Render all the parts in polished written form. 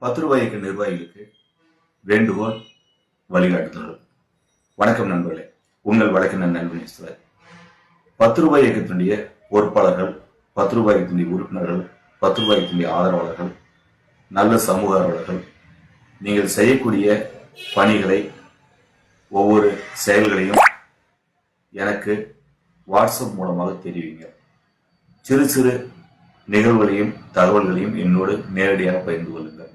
ரூபாய்க்கு நிர்வாகிகளுக்கு வேண்டுகோள் வழிகாட்டுதல்கள். வணக்கம் நண்பர்களே, உங்கள் வழக்கினர் நல்வினேஸ்வரர். ரூபாய் இயக்கத்தினுடைய பொறுப்பாளர்கள், ரூபாய் இயக்கத்தினுடைய உறுப்பினர்கள், ரூபாய் இயக்கத்தினுடைய ஆதரவாளர்கள், நல்ல சமூக ஆர்வலர்கள், நீங்கள் செய்யக்கூடிய பணிகளை, ஒவ்வொரு செயல்களையும் எனக்கு வாட்ஸ்அப் மூலமாக தெரிவிங்க. சிறு சிறு நிகழ்வுகளையும் தகவல்களையும் என்னோடு நேரடியாக பகிர்ந்து கொள்ளுங்கள்.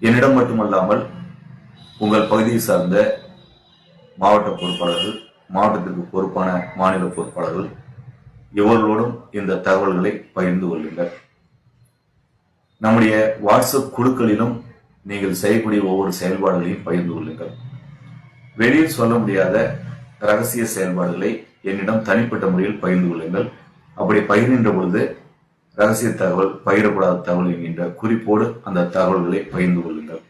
என்னிடம் மட்டுமல்லாமல் உங்கள் பகுதியை சார்ந்த மாவட்ட பொறுப்பாளர்கள், மாவட்டத்திற்கு பொறுப்பான மாநில பொறுப்பாளர்கள் இவர்களோடும் இந்த தகவல்களை பகிர்ந்து கொள்ளுங்கள். நம்முடைய வாட்ஸ்அப் குழுக்களிலும் நீங்கள் செய்யக்கூடிய ஒவ்வொரு செயல்பாடுகளையும் பகிர்ந்து கொள்ளுங்கள். வெளியில் சொல்ல முடியாத ரகசிய செயல்பாடுகளை என்னிடம் தனிப்பட்ட முறையில் பகிர்ந்து கொள்ளுங்கள். அப்படி பகிர்கின்ற பொழுது ரகசிய தகவல், பகிரப்படாத தகவல் என்கின்ற குறிப்போடு அந்த தகவல்களை பகிர்ந்து கொள்ளுங்கள்.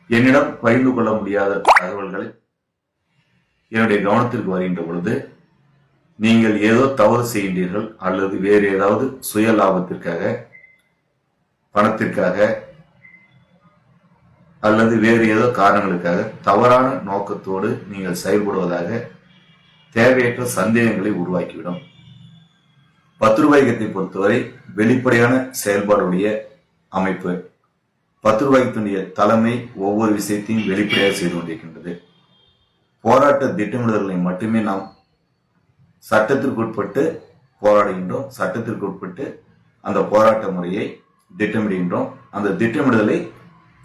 என்னிடம் பகிர்ந்து கொள்ள முடியாத தகவல்களை என்னுடைய கவனத்திற்கு வருகின்ற பொழுது நீங்கள் ஏதோ தவறு செய்கின்றீர்கள் அல்லது வேறு ஏதாவது சுய லாபத்திற்காக, பணத்திற்காக அல்லது வேறு ஏதோ காரணங்களுக்காக தவறான நோக்கத்தோடு நீங்கள் செயல்படுவதாக தேவையற்ற சந்தேகங்களை உருவாக்கிவிடும். ரூபாய் இயக்கத்தை பொறுத்தவரை வெளிப்படையான செயல்பாடுடைய அமைப்பு. ரூபாய் இயக்கத்தினுடைய தலைமை ஒவ்வொரு விஷயத்தையும் வெளிப்படையாக செய்து கொண்டிருக்கின்றது. போராட்ட திட்டமிடுதல்களை மட்டுமே நாம் சட்டத்திற்கு உட்பட்டு போராடுகின்றோம். சட்டத்திற்கு உட்பட்டு அந்த போராட்ட முறையை திட்டமிடுகின்றோம். அந்த திட்டமிடுதலை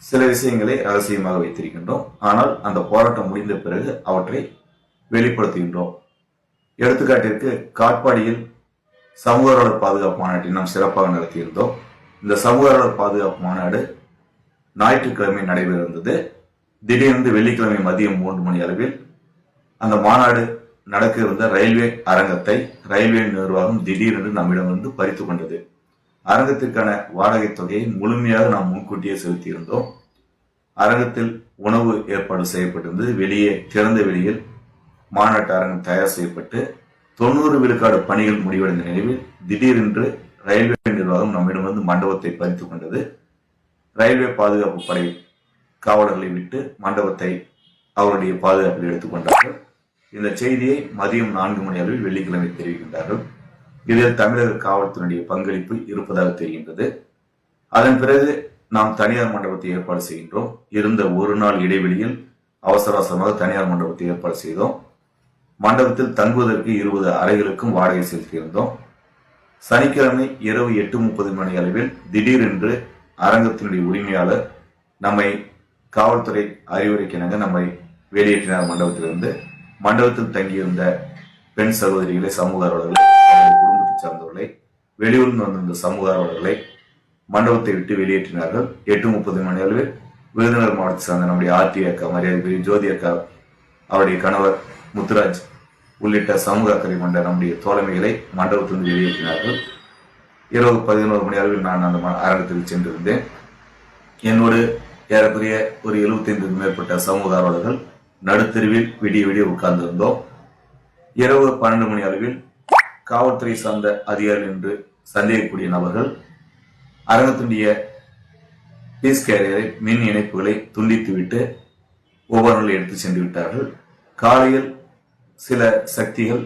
சில விஷயங்களை ரகசியமாக வைத்திருக்கின்றோம். ஆனால் அந்த போராட்டம் முடிந்த பிறகு அவற்றை வெளிப்படுத்துகின்றோம். எடுத்துக்காட்டிற்கு காட்பாடியில் சமூக பாதுகாப்பு மாநாட்டை நாம் சிறப்பாக நடத்தியிருந்தோம். இந்த சமூக பாதுகாப்பு மாநாடு ஞாயிற்றுக்கிழமை நடைபெற இருந்தது. திடீரென்று வெள்ளிக்கிழமை மதியம் 3 மணி அளவில் அந்த மாநாடு நடக்க இருந்த ரயில்வே அரங்கத்தை ரயில்வே நிர்வாகம் திடீரென்று நம்மிடமிருந்து பறித்து கொண்டது. அரங்கத்திற்கான வாடகை தொகையை முழுமையாக நாம் முன்கூட்டியே செலுத்தியிருந்தோம். அரங்கத்தில் உணவு ஏற்பாடு செய்யப்பட்டிருந்தது. வெளியே திறந்த வெளியில் மாநாட்டு அரங்கம் தயார் செய்யப்பட்டு 90 விழுக்காடு பணிகள் முடிவடைந்த நிலையில் திடீரென்று ரயில்வே நிர்வாகம் நம்மிடமிருந்து மண்டபத்தை பறித்துக் கொண்டது. ரயில்வே பாதுகாப்பு படை காவலர்களை விட்டு மண்டபத்தை அவருடைய பாதுகாப்பில் எடுத்துக்கொண்டார்கள். இந்த செய்தியை மதியம் 4 மணி அளவில் வெள்ளிக்கிழமை தெரிவிக்கின்றார்கள். இதில் தமிழக காவல்துறையுடைய பங்களிப்பு இருப்பதாக தெரிகின்றது. அதன் பிறகு நாம் தனியார் மண்டபத்தை ஏற்பாடு செய்கின்றோம். இருந்த ஒரு நாள் இடைவெளியில் அவசர அவசரமாக தனியார் மண்டபத்தை ஏற்பாடு செய்தோம். மண்டபத்தில் தங்குவதற்கு 20 அறைகளுக்கும் வாடகை செலுத்தியிருந்தோம். சனிக்கிழமை இரவு 8:30 மணி அளவில் திடீரென்று அரங்கத்தினுடைய உரிமையாளர் நம்மை காவல்துறை அறிவுரைக்கிணங்க நம்மை வெளியேற்றினார். மண்டபத்திலிருந்து மண்டபத்தில் தங்கியிருந்த பெண் சகோதரிகளை, சமூக ஆர்வலர்களை, குடும்பத்தை சார்ந்தவர்களை, வெளியூர்ந்து வந்திருந்த சமூக ஆர்வலர்களை மண்டபத்தை விட்டு வெளியேற்றினார்கள். 8:30 மணி அளவில் விருதுநகர் மாவட்டத்தை சார்ந்த நம்முடைய ஆர்டி அக்கா, மரியாதை ஜோதி அக்கா, அவருடைய கணவர் முத்துராஜ் உள்ளிட்ட சமூக அக்கறை கொண்ட நம்முடைய தோழமைகளை மண்டபத்திலிருந்து வெளியேற்றினார்கள். இரவு 11 மணி அளவில் நான் அந்த அரங்கத்திற்கு சென்றிருந்தேன். என்னோடு ஏறக்குறைய ஒரு 75க்கும் மேற்பட்ட சமூக ஆர்வலர்கள் நடுத்தெருவில் விடிய விடிய உட்கார்ந்திருந்தோம். இரவு 12 மணி அளவில் காவல்துறை சார்ந்த அதிகாரிகள் என்று சந்தேகக்கூடிய நபர்கள் அரங்கத்தினுடைய பீஸ் கேரியரை, மின் இணைப்புகளை துண்டித்துவிட்டு ஒவ்வொருவர்களை எடுத்து சென்று விட்டார்கள். காலையில் சில சக்திகள்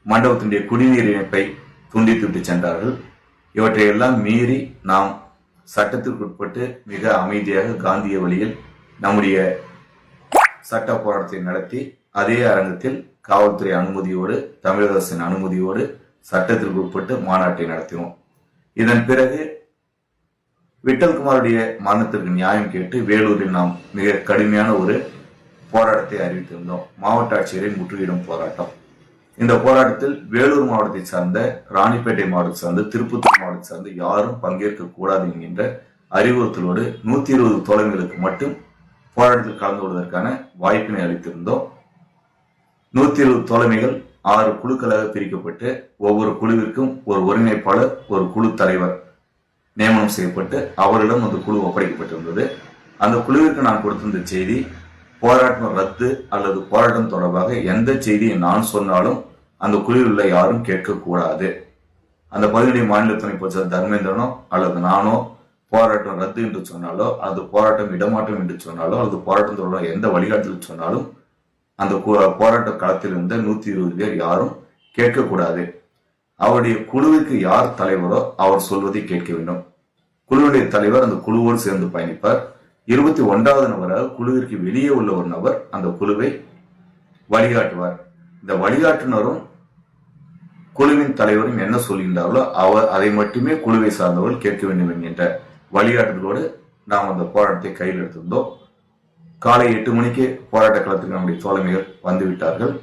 மண்டபத்தினுடைய குடிநீர் இணைப்பை துண்டித்துவிட்டு சென்றார்கள். இவற்றையெல்லாம் மீறி நாம் சட்டத்திற்கு உட்பட்டு மிக அமைதியாக காந்திய வழியில் நம்முடைய சட்ட போராட்டத்தை நடத்தி அதே அரங்கத்தில் காவல்துறை அனுமதியோடு, தமிழக அரசின் அனுமதியோடு சட்டத்திற்கு உட்பட்டு மாநாட்டை நடத்தினோம். இதன் பிறகு விட்டல்குமாருடைய மரணத்திற்கு நியாயம் கேட்டு வேலூரில் நாம் மிக கடுமையான ஒரு போராட்டத்தை அறிவித்திருந்தோம். மாவட்ட ஆட்சியரை முற்றுகையிடும் போராட்டம். இந்த போராட்டத்தில் வேலூர் மாவட்டத்தை சார்ந்த, ராணிப்பேட்டை மாவட்டத்தை சார்ந்த, திருப்பத்தூர் மாவட்டத்தை சார்ந்த யாரும் பங்கேற்க கூடாது என்கின்ற அறிவுறுத்தலோடு 120 தோழமைகளுக்கு மட்டும் போராட்டத்தில் கலந்து கொள்வதற்கான வாய்ப்பினை அளித்திருந்தோம். 120 தோழமைகள் 6 குழுக்களாக பிரிக்கப்பட்டு ஒவ்வொரு குழுவிற்கும் ஒரு ஒருங்கிணைப்பாளர், ஒரு குழு தலைவர் நியமனம் செய்யப்பட்டு அவரிடம் அந்த குழு ஒப்படைக்கப்பட்டிருந்தது. அந்த குழுவிற்கு நான் கொடுத்திருந்த செய்தி, போராட்டம் ரத்து அல்லது போராட்டம் தொடர்பாக எந்த செய்தியை நான் சொன்னாலும் அந்த குழுவில் உள்ள யாரும் கேட்கக்கூடாது. அந்த பகுதியுடைய மாநில துணை பொதுச்செயலாளர் தர்மேந்திரனோ அல்லது நானோ போராட்டம் ரத்து என்று சொன்னாலோ, அது போராட்டம் இடமாற்றம் என்று சொன்னாலோ, அல்லது போராட்டம் தொடர்பாக எந்த வழிகாட்டுதல் சொன்னாலும் அந்த போராட்ட களத்தில் இருந்த 120 பேர் யாரும் கேட்கக்கூடாது. அவருடைய குழுவிற்கு யார் தலைவரோ அவர் சொல்வதை கேட்க வேண்டும். குழுவுடைய தலைவர் அந்த குழுவோடு சேர்ந்து பயணிப்பார். 21வது நபராக குழுவிற்கு வெளியே உள்ள ஒரு நபர் அந்த குழுவை வழிகாட்டுவார். இந்த வழிகாட்டுனரும் குழுவின் தலைவரும் என்ன சொல்கின்றார்களோ அவர் அதை மட்டுமே குழுவை சார்ந்தவர்கள் கேட்க வேண்டும் என்கின்ற வழிகாட்டுதலோடு நாம் அந்த போராட்டத்தை கையில் எடுத்திருந்தோம். காலை 8 மணிக்கு போராட்ட களத்துக்கு நம்முடைய தோழமைகள் வந்துவிட்டார்கள்.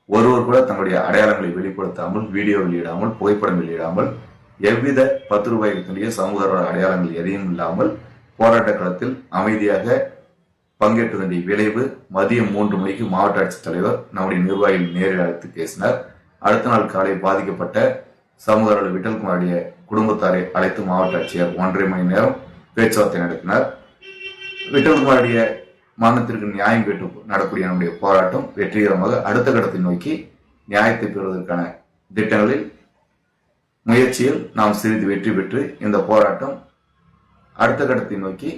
ஒருவர் கூட தங்களுடைய அடையாளங்களை வெளிப்படுத்தாமல், வீடியோ வெளியிடாமல், புகைப்படம் வெளியிடாமல், எவ்வித 10 ரூபாய்க்குரிய சமூக அடையாளங்கள் எதையும் இல்லாமல் போராட்ட களத்தில் அமைதியாக பங்கேற்றதனுடைய விளைவு மதியம் 3 மணிக்கு மாவட்ட ஆட்சித்தலைவர் நம்முடைய நிர்வாகிகள் நேரில் அழைத்து பேசினார். அடுத்த நாள் காலை பாதிக்கப்பட்ட சமூக விட்டல்குமாருடைய குடும்பத்தாரை அழைத்து மாவட்ட ஆட்சியர் 1.5 மணி நேரம் பேச்சுவார்த்தை நடத்தினார். விட்டல்குமாருடைய மரணத்திற்கு நியாயம் கேட்டு நடக்கூடிய நம்முடைய போராட்டம் வெற்றிகரமாக அடுத்த கட்டத்தை நோக்கி நியாயத்தை பெறுவதற்கான திட்டங்களில் முயற்சியில் நாம் சிறிது வெற்றி பெற்று இந்த போராட்டம் அடுத்த கட்டத்தை நோக்கி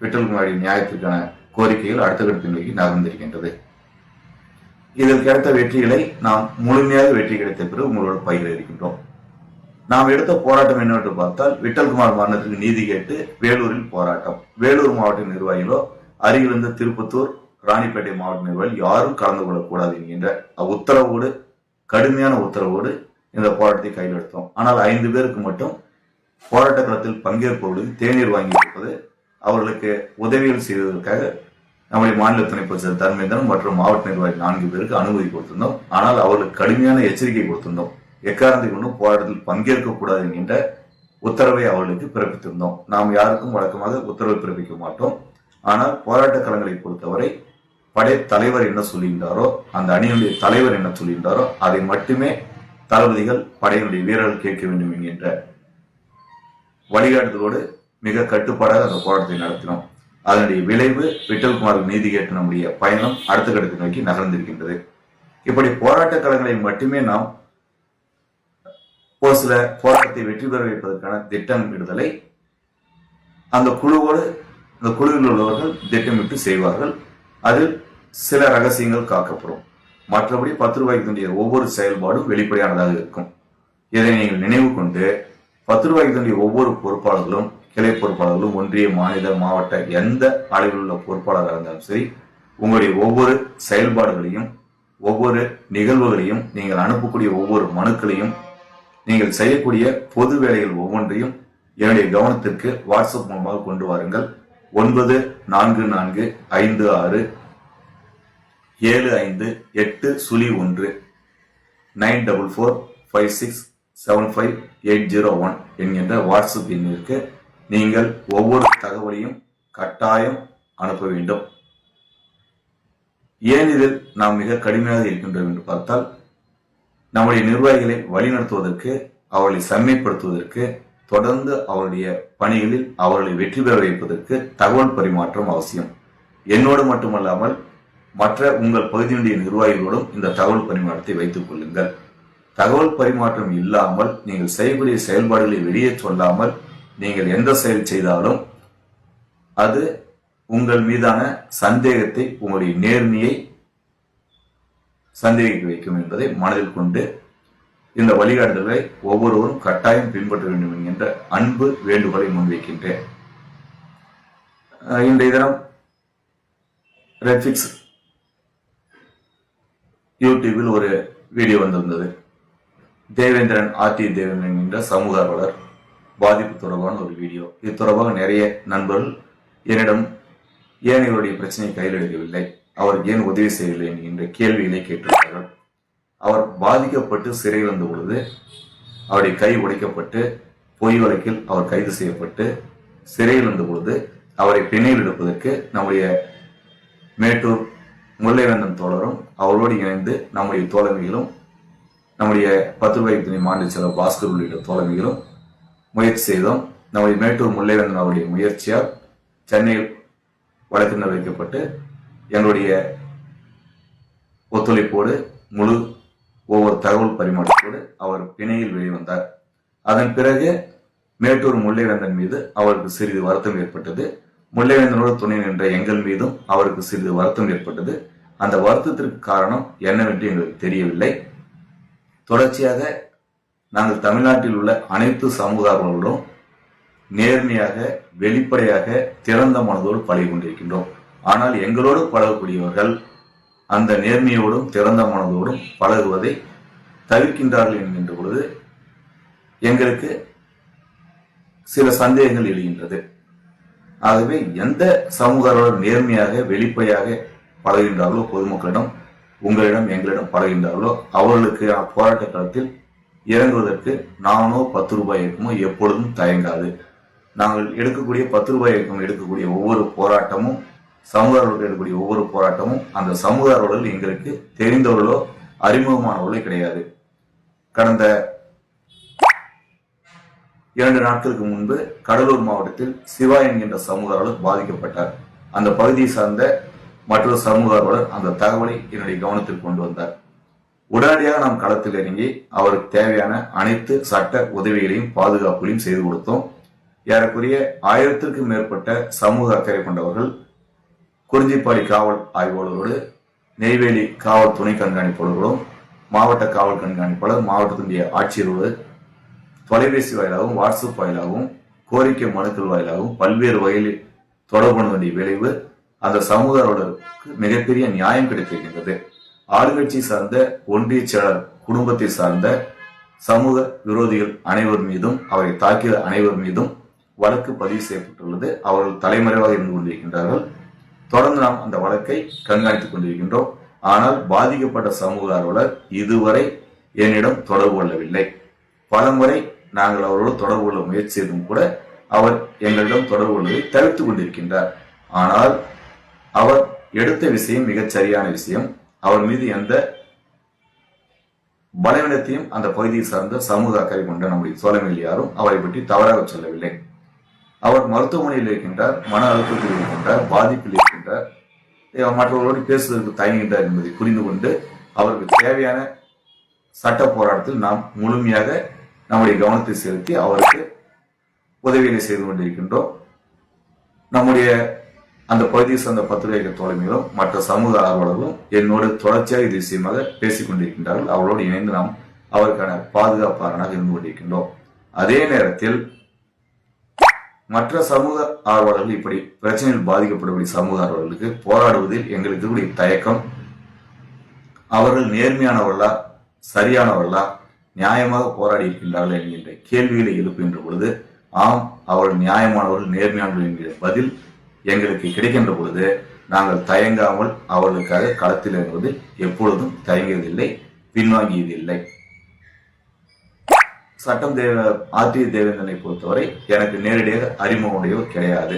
விட்டல்குமாரின் நியாயத்திற்கான கோரிக்கைகள் அடுத்த கட்டத்தை நோக்கி நகர்ந்திருக்கின்றது. இதில் கிடைத்த வெற்றிகளை நாம் முழுமையாக வெற்றி கிடைத்த பிறகு உங்களோட பகிர இருக்கின்றோம். நாம் எடுத்த போராட்டம் என்னவென்று பார்த்தால், விட்டல்குமார் மரணத்திற்கு நீதி கேட்டு வேலூரில் போராட்டம். வேலூர் மாவட்ட நிர்வாகிகளோ, அருகிலிருந்த திருப்பத்தூர், ராணிப்பேட்டை மாவட்ட நிர்வாகிகள் யாரும் கலந்து கொள்ளக்கூடாது என்கின்ற உத்தரவோடு, கடுமையான உத்தரவோடு இந்த போராட்டத்தை கையில் எடுத்தோம். ஆனால் 5 பேருக்கு மட்டும் போராட்ட களத்தில் பங்கேற்பவர்களுக்கு தேநீர் வாங்கி கொடுப்பது, அவர்களுக்கு உதவிகள் செய்வதற்காக நம்முடைய மாநில துணை பொதுச்செயலாளர் தர்மேந்திரன் மற்றும் மாவட்ட நிர்வாகி 4 பேருக்கு அனுமதி கொடுத்திருந்தோம். ஆனால் அவர்களுக்கு கடுமையான எச்சரிக்கை கொடுத்திருந்தோம். எக்காரணத்தை கொண்டும் போராட்டத்தில் பங்கேற்கக்கூடாது என்கின்ற உத்தரவை அவர்களுக்கு பிறப்பித்திருந்தோம். நாம் யாருக்கும் வழக்கமாக உத்தரவை பிறப்பிக்க மாட்டோம். ஆனால் போராட்ட களங்களை பொறுத்தவரை படை தலைவர் என்ன சொல்லுகின்றாரோ, அந்த அணியினுடைய தலைவர் என்ன சொல்லுகின்றாரோ அதை மட்டுமே தளபதிகள், படையினுடைய வீரர்கள் கேட்க வேண்டும் என்கின்ற வழிகாட்டுதலோடு மிக கட்டுப்பாடாக அந்த போராட்டத்தை நடத்தினோம். அதனுடைய விளைவு விட்டல்குமாருக்கு நீதி கேட்டு நம்முடைய பயணம் அடுத்த கட்டத்தை நோக்கி நகர்ந்திருக்கின்றது. இப்படி போராட்ட களங்களை மட்டுமே நாம் ஒரு சில போராட்டத்தை வெற்றி பெற வைப்பதற்கான திட்டமிடுதலை அந்த குழுவோடு, அந்த குழுவில் உள்ளவர்கள் திட்டமிட்டு செய்வார்கள். அதில் சில ரகசியங்கள் காக்கப்படும். மற்றபடி 10 ரூபாய்க்கு ஒவ்வொரு செயல்பாடும் வெளிப்படையானதாக இருக்கும். இதை நீங்கள் நினைவு கொண்டு 10 ரூபாய்க்கு ஒவ்வொரு பொறுப்பாளர்களும், கிளை பொறுப்பாளர்களும், ஒன்றிய, மாநில, மாவட்ட எந்த அளவில் உள்ள பொறுப்பாளராக இருந்தாலும் சரி, உங்களுடைய ஒவ்வொரு செயல்பாடுகளையும், ஒவ்வொரு நிகழ்வுகளையும், நீங்கள் அனுப்பக்கூடிய ஒவ்வொரு மனுக்களையும், நீங்கள் செய்யக்கூடிய பொது வேலைகள் ஒவ்வொன்றையும் என்னுடைய கவனத்திற்கு வாட்ஸ்அப் மூலமாக கொண்டு வாருங்கள். 9456757801 94456758001 என்கின்ற வாட்ஸ்அப் எண்ணிற்கு நீங்கள் ஒவ்வொரு தகவலையும் கட்டாயம் அனுப்ப வேண்டும். ஏன் இதில் நாம் மிக கடுமையாக இருக்கின்றோம் என்று பார்த்தால், நம்முடைய நிர்வாகிகளை வழிநடத்துவதற்கு, அவர்களை செம்மைப்படுத்துவதற்கு, தொடர்ந்து அவருடைய பணிகளில் அவர்களை வெற்றி பெற வைப்பதற்கு தகவல் பரிமாற்றம் அவசியம். என்னோடு மட்டுமல்லாமல் மற்ற உங்கள் பகுதியினுடைய நிர்வாகிகளோடும் இந்த தகவல் பரிமாற்றத்தை வைத்துக் கொள்ளுங்கள். தகவல் பரிமாற்றம் இல்லாமல் நீங்கள் செய்யக்கூடிய செயல்பாடுகளை வெளியே சொல்லாமல் நீங்கள் எந்த செயல் செய்தாலும் அது உங்கள் மீதான சந்தேகத்தை, உங்களுடைய நேர்மையை சந்தேகிக்க வைக்கும் என்பதை மனதில் கொண்டு இந்த வழிகாட்டுதலை ஒவ்வொருவரும் கட்டாயம் பின்பற்ற வேண்டும் என்கின்ற அன்பு வேண்டுகோளை முன்வைக்கின்றேன். இன்றைய தினம் ரெட்ஃபிக்ஸ் யூடியூபில் ஒரு வீடியோ வந்திருந்தது. தேவேந்திரன், ஆர்டி தேவேந்திரன் என்கின்ற சமூக ஆர்வலர் பாதிப்பு தொடர்பான ஒரு வீடியோ. இது தொடர்பாக நிறைய நண்பர்கள் என்னிடம் ஏன் இவருடைய பிரச்சனையை கையில் எடுக்கவில்லை, அவருக்கு ஏன் உதவி செய்யவில்லை என்கின்ற கேள்விகளை கேட்டிருக்கிறார்கள். அவர் பாதிக்கப்பட்டு சிறை வந்த பொழுது அவருடைய கை உடைக்கப்பட்டு பொய் வழக்கில் அவர் கைது செய்யப்பட்டு சிறையில் வந்த பொழுது அவரை பிணையில் எடுப்பதற்கு நம்முடைய மேட்டூர் முல்லைவேந்தன் தோழரும் அவரோடு இணைந்து நம்முடைய தோழமைகளும், நம்முடைய 10 ரூபாய்க்கு மாநில செயலர் பாஸ்கர் உள்ளிட்ட தோழமைகளும் முயற்சி செய்தோம். நம்முடைய மேட்டூர் முல்லைவேந்தன் அவருடைய முயற்சியால் சென்னையில் வழக்கினர் வைக்கப்பட்டு எங்களுடைய ஒத்துழைப்போடு முழு ஒவ்வொரு தகவல் பரிமாற்றத்தோடு அவர் பிணையில் வெளிவந்தார். அதன் பிறகு மேட்டூர் முல்லைவேந்தன் மீது அவருக்கு சிறிது வருத்தம் ஏற்பட்டது. முல்லைவேந்தனோடு துணை நின்ற எங்கள் மீதும் அவருக்கு சிறிது வருத்தம் ஏற்பட்டது. அந்த வருத்தத்திற்கு காரணம் என்னவென்று எங்களுக்கு தெரியவில்லை. தொடர்ச்சியாக நாங்கள் தமிழ்நாட்டில் உள்ள அனைத்து சமூகங்களுடன் நேர்மையாக, வெளிப்படையாக, திறந்த மனதோடு பழகி கொண்டிருக்கின்றோம். ஆனால் எங்களோடு பழகக்கூடியவர்கள் அந்த நேர்மையோடும் திறந்த மனதோடும் பழகுவதை தவிர்க்கின்றார்கள் என்கின்ற பொழுது எங்களுக்கு சில சந்தேகங்கள் எழுகின்றது. ஆகவே எந்த சமூகங்களோடு நேர்மையாக, வெளிப்படையாக பழகின்றார்களோ, பொதுமக்களிடம், உங்களிடம், எங்களிடம் பழகின்றார்களோ அவர்களுக்கு போராட்ட களத்தில் இறங்குவதற்கு நானோ 10 ரூபாய் இயக்கமோ எப்பொழுதும் தயங்காது. நாங்கள் எடுக்கக்கூடிய 10 ரூபாய் இயக்கம் எடுக்கக்கூடிய ஒவ்வொரு போராட்டமும், சமூகர்களுக்கு எடுக்கக்கூடிய ஒவ்வொரு போராட்டமும் அந்த சமூகர்கள் எங்களுக்கு தெரிந்தவர்களோ அறிமுகமானவர்களோ கிடையாது. கடந்த 2 நாட்களுக்கு முன்பு கடலூர் மாவட்டத்தில் சிவா என்கின்ற சமூகர்கள் பாதிக்கப்பட்டார். அந்த பகுதியை சார்ந்த மற்றொரு சமூகர்கள் அந்த தகவலை என்னுடைய கவனத்தில் கொண்டு வந்தார். உடனடியாக நாம் களத்தில் இறங்கி அவருக்கு தேவையான அனைத்து சட்ட உதவிகளையும் பாதுகாப்புகளையும் செய்து கொடுத்தோம். ஏறக்குறைய 1000க்கும் மேற்பட்ட சமூக அக்கறை கொண்டவர்கள் குறிஞ்சிப்பாடி காவல் ஆய்வாளரோடு, நெய்வேலி காவல் துணை கண்காணிப்பாளர்களும், மாவட்ட காவல் கண்காணிப்பாளர், மாவட்டத்தினுடைய ஆட்சியரோடு தொலைபேசி வாயிலாகவும், வாட்ஸ்அப் வாயிலாகவும், கோரிக்கை மனுக்கள் வாயிலாகவும் பல்வேறு வகையில் தொடர்பு கொள்ள வேண்டிய விளைவு அந்த சமூகர்களுக்கு மிகப்பெரிய நியாயம் கிடைத்திருக்கின்றது. ஆளுங்கட்சி சார்ந்த ஒன்றிய செயலர் குடும்பத்தை சார்ந்த சமூக விரோதிகள் அனைவர் மீதும், அவரை தாக்கிய அனைவர் மீதும் வழக்கு பதிவு செய்யப்பட்டுள்ளது. அவர்கள் தலைமறைவாக இருந்து கொண்டிருக்கின்றார்கள். தொடர்ந்து நாம் அந்த வழக்கை கண்காணித்துக் கொண்டிருக்கின்றோம். ஆனால் பாதிக்கப்பட்ட சமூக ஆர்வலர் இதுவரை என்னிடம் தொடர்பு கொள்ளவில்லை. பலமுறை நாங்கள் அவரோடு தொடர்பு கொள்ள முயற்சி செய்தும் கூட அவர் எங்களிடம் தொடர்பு கொள்வதை தவிர்த்துக் கொண்டிருக்கின்றார். ஆனால் அவர் எடுத்த விஷயம் மிகச் சரியான விஷயம். அவர் மீது எந்த பலவீனத்தையும் அந்த பகுதியை சார்ந்த சமூக அக்கறை கொண்ட நம்முடைய சோழமையில் யாரும் அவரை பற்றி தவறாக சொல்லவில்லை. அவர் மருத்துவமனையில் இருக்கின்றார், மன அழுத்தத்தில் இருக்கின்றார், பாதிப்பில் இருக்கின்றார், மற்றவர்களோடு பேசுவதற்கு தயங்குகின்றார் என்பதை புரிந்து கொண்டு அவருக்கு தேவையான சட்ட போராட்டத்தில் நாம் முழுமையாக நம்முடைய கவனத்தை செலுத்தி அவருக்கு உதவிகளை செய்து கொண்டிருக்கின்றோம். நம்முடைய அந்த பகுதியை சார்ந்த பத்திரிகை தோழமைகளும் மற்ற சமூக ஆர்வலர்களும் என்னோடு தொடர்ச்சியாக இது விஷயமாக பேசிக் கொண்டிருக்கின்றார்கள். அவர்களோடு இணைந்து நாம் அவருக்கான பாதுகாப்பாளராக இருந்து கொண்டிருக்கின்றோம். அதே நேரத்தில் மற்ற சமூக ஆர்வலர்கள் இப்படி பிரச்சனையில் பாதிக்கப்படக்கூடிய சமூக ஆர்வலர்களுக்கு போராடுவதில் எங்களுக்கு இருக்கக்கூடிய தயக்கம், அவர்கள் நேர்மையானவர்களா, சரியானவர்களா, நியாயமாக போராடி இருக்கின்றார்கள் என்கின்ற கேள்விகளை எழுப்புகின்ற பொழுது, ஆம் அவர்கள் நியாயமானவர்கள், நேர்மையானவர்கள் என்கிற பதில் எங்களுக்கு கிடைக்கின்ற பொழுது நாங்கள் தயங்காமல் அவர்களுக்காக களத்தில் இறங்குவது எப்பொழுதும் தயங்கியதில்லை, பின்வாங்கியதில்லை. சட்டம் ஆர்டிஐ தேவேந்திரனை பொறுத்தவரை எனக்கு நேரடியாக அறிமுகமுடையவர் கிடையாது.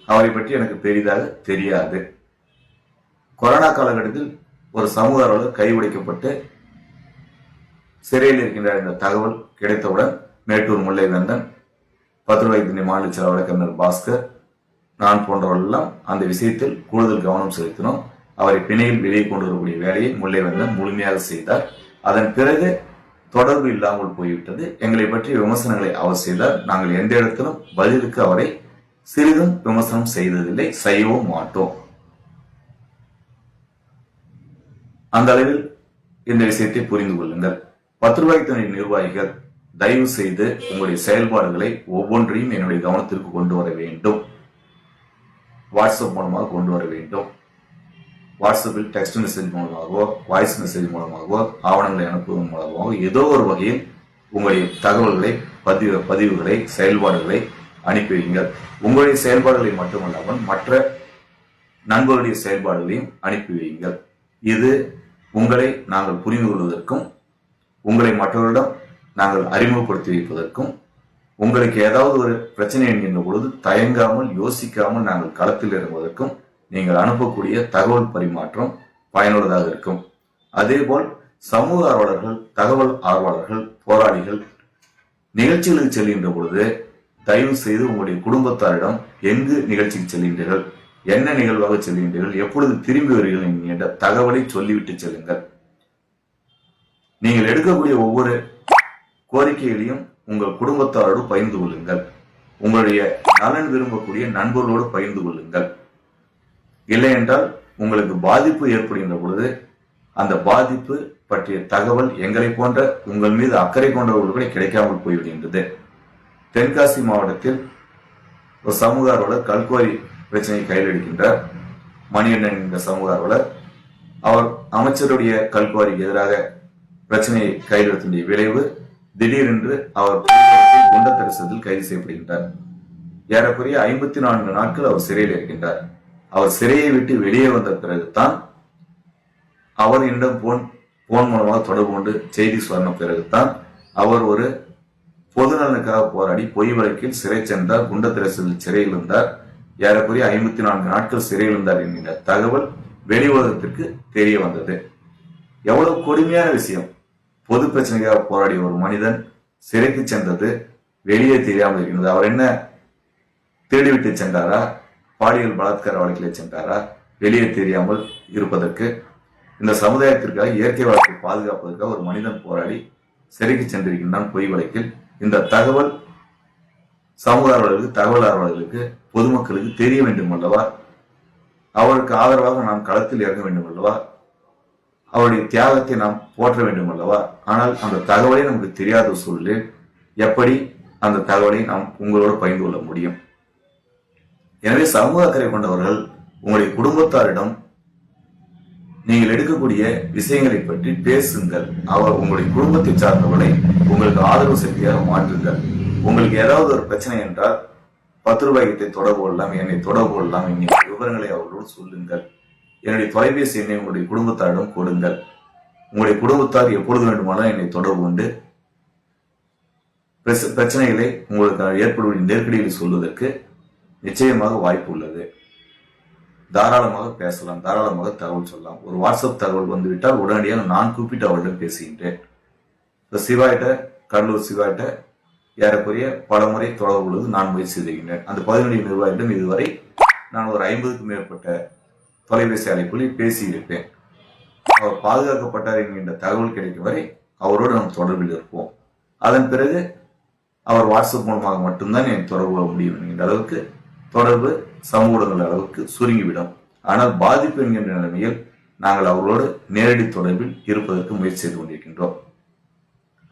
அவரை பற்றி எனக்கு பெரிதாக தெரியாது. கொரோனா காலகட்டத்தில் ஒரு சமூக ஆர்வலர் கைவிடைக்கப்பட்டு சிறையில் இருக்கின்ற இந்த தகவல் கிடைத்தவுடன் மேட்டூர் முல்லைவேந்தன், 10 ரூபாய் மாநில செயலாளர் வழக்கறிஞர் பாஸ்கர், நான் போன்றவர்களெல்லாம் அந்த விஷயத்தில் கூடுதல் கவனம் செலுத்தினோம். அவரை பிணையில் வெளியே கொண்டு வரக்கூடிய வேலையை முல்லைவேந்தன் முழுமையாக செய்தார். அதன் பிறகு தொடர்பு இல்லாமல் போய்விட்டது. எங்களை பற்றிய விமர்சனங்களை அவர் செய்தார். நாங்கள் எந்த இடத்திலும் பதிலுக்கு அவரை சிறிதும் விமர்சனம் செய்ததில்லை, செய்யவும் மாட்டோம். அந்த அளவில் இந்த விஷயத்தை புரிந்து கொள்ளுங்கள். 10 ரூபாய் துணை நிர்வாகிகள் தயவு செய்து உங்களுடைய செயல்பாடுகளை ஒவ்வொன்றையும் என்னுடைய கவனத்திற்கு கொண்டு வர வேண்டும். வாட்ஸ்அப் மூலமாக கொண்டு வர வேண்டும். வாட்ஸ்அப்பில் டெக்ஸ்ட் மெசேஜ் மூலமாகவோ, வாய்ஸ் மெசேஜ் மூலமாகவோ, ஆவணங்களை அனுப்புவதன் மூலமாகவோ ஏதோ ஒரு வகையில் உங்களுடைய தகவல்களை, பதிவுகளை, செயல்பாடுகளை அனுப்பி வையுங்கள். உங்களுடைய செயல்பாடுகளை மட்டுமல்லாமல் மற்ற நண்பர்களுடைய செயல்பாடுகளையும் அனுப்பி வையுங்கள். இது உங்களை நாங்கள் புரிந்து கொள்வதற்கும், உங்களை மற்றவர்களிடம் நாங்கள் அறிமுகப்படுத்தி வைப்பதற்கும், உங்களுக்கு ஏதாவது ஒரு பிரச்சனை என்கின்ற பொழுது தயங்காமல், யோசிக்காமல் நாங்கள் களத்தில் இறங்குவதற்கும் நீங்கள் அனுப்பக்கூடிய தகவல் பரிமாற்றம் பயனுள்ளதாக இருக்கும். அதேபோல் சமூக ஆர்வலர்கள், தகவல் ஆர்வலர்கள், போராளிகள் நிகழ்ச்சிகளுக்கு செல்கின்ற பொழுது தயவு செய்து உங்களுடைய குடும்பத்தாரிடம் எங்கு நிகழ்ச்சிக்கு செல்கின்றீர்கள், என்ன நிகழ்வாக செல்கின்றீர்கள், எப்பொழுது திரும்பி வருகிறீர்கள் என்கின்ற தகவலை சொல்லிவிட்டு செல்லுங்கள். நீங்கள் எடுக்கக்கூடிய ஒவ்வொரு கோரிக்கைகளையும் உங்கள் குடும்பத்தாரோடு பகிர்ந்து கொள்ளுங்கள். உங்களுடைய நலன் விரும்பக்கூடிய நண்பர்களோடு பகிர்ந்து கொள்ளுங்கள். இல்லை என்றால் உங்களுக்கு பாதிப்பு ஏற்படுகின்ற பொழுது அந்த பாதிப்பு பற்றிய தகவல் எங்களை போன்ற உங்கள் மீது அக்கறை கொண்டவர்களுக்கு கிடைக்காமல் போய்விடுகின்றது. தென்காசி மாவட்டத்தில் ஒரு சமூக ஆர்வலர் கல்குவாரி பிரச்சனையை கையில் எடுக்கின்றார். மணிகண்டன் என்ற சமூக ஆர்வலர் அவர் அமைச்சருடைய கல்குவாரிக்கு எதிராக பிரச்சனையை கையில் எடுத்த விளைவு திடீரென்று அவர் குண்டத்தரசத்தில் கைது செய்யப்படுகின்றார். ஏறக்குறைய 54 நாட்கள் அவர் சிறையில் இருக்கின்றார். அவர் சிறையை விட்டு வெளியே வந்த பிறகுதான் அவர் என்னிடம் போன் மூலமாக தொடர்பு கொண்டு செய்தி சொன்ன பிறகுதான் அவர் ஒரு பொது நலனுக்காக போராடி பொய் வழக்கில் சிறை சென்றார். குண்டத்தரசத்தில் சிறையில் இருந்தார். ஏறக்குறைய 54 நாட்கள் சிறையில் இருந்தார் என்கிற தகவல் வெளி உலகத்திற்கு தெரிய வந்தது. எவ்வளவு கொடுமையான விஷயம்! பொது பிரச்சனைக்காக போராடிய ஒரு மனிதன் சிறைக்கு சென்றது வெளியே தெரியாமல் இருக்கிறது. அவர் என்ன தேடிவிட்டு சென்றாரா? பாலியல் பலாத்கார வழக்கிலே சென்றாரா? வெளியே தெரியாமல் இருப்பதற்கு இந்த சமுதாயத்திற்காக இயற்கை வளத்தை பாதுகாப்பதற்காக ஒரு மனிதன் போராடி சிறைக்கு சென்றிருக்கின்றான் பொய் வழக்கில். இந்த தகவல் சமூக ஆர்வலர்களுக்கு, தகவல் ஆர்வலர்களுக்கு, பொதுமக்களுக்கு தெரிய வேண்டும் அல்லவா? அவருக்கு ஆதரவாக நாம் களத்தில் இறங்க வேண்டும் அல்லவா? அவருடைய தியாகத்தை நாம் போற்ற வேண்டும் அல்லவா? ஆனால் அந்த தகவலை நமக்கு தெரியாத சூழலில் எப்படி அந்த தகவலை நாம் உங்களோடு பகிர்ந்து கொள்ள முடியும்? எனவே சமூக அக்கறை கொண்டவர்கள் உங்களுடைய குடும்பத்தாரிடம் நீங்கள் எடுக்கக்கூடிய விஷயங்களை பற்றி பேசுங்கள். அவர் உங்களுடைய குடும்பத்தை சார்ந்தவர்களை உங்களுக்கு ஆதரவு சக்தியாக மாற்றுங்கள். உங்களுக்கு ஏதாவது ஒரு பிரச்சனை என்றால் 10 ரூபாய்க்கு தொடர்பு கொள்ளலாம், என்னை தொடர்பு கொள்ளலாம். என்னுடைய விவரங்களை அவர்களோடு சொல்லுங்கள். என்னுடைய தொலைபேசி எண்ணை உங்களுடைய குடும்பத்தாரிடம் கொடுங்கள். உங்களுடைய குடும்பத்தார் எப்பொழுது வேண்டுமானாலும் என்னை தொடர்பு கொண்டு பிரச்சனைகளை உங்களுக்கு ஏற்படும் நெருக்கடியில் சொல்வதற்கு நிச்சயமாக வாய்ப்பு உள்ளது. தாராளமாக பேசலாம், தாராளமாக தகவல் சொல்லலாம். ஒரு வாட்ஸ்அப் தகவல் வந்துவிட்டால் உடனடியாக நான் கூப்பிட்டு அவர்களிடம் பேசுகின்றேன். சிவாயிட்ட, கடலூர் சிவாயிட்ட ஏறக்குறைய பல முறை தொடர்பு கொள்வது நான் முயற்சி செய்கின்றேன். அந்த 17 நிர்வாகியிடம் இதுவரை நான் ஒரு 50க்கும் மேற்பட்ட தொலைபேசி அழைப்புகளில் பேசியிருப்பேன். அவர் பாதுகாக்கப்பட்டார் என்கின்ற தகவல் கிடைக்கும் வரை அவரோடு நாம் தொடர்பில் இருப்போம். அதன் பிறகு அவர் வாட்ஸ்அப் மூலமாக மட்டும்தான் என் தொடர்பு கொள்ள முடியும் என்கின்ற அளவுக்கு தொடர்பு சமூக ஊடகங்கள் அளவுக்கு சுருங்கிவிடும். ஆனால் பாதிப்பு என்கின்ற நிலைமையில் நாங்கள் அவர்களோடு நேரடி தொடர்பில் இருப்பதற்கு முயற்சி செய்து கொண்டிருக்கின்றோம்.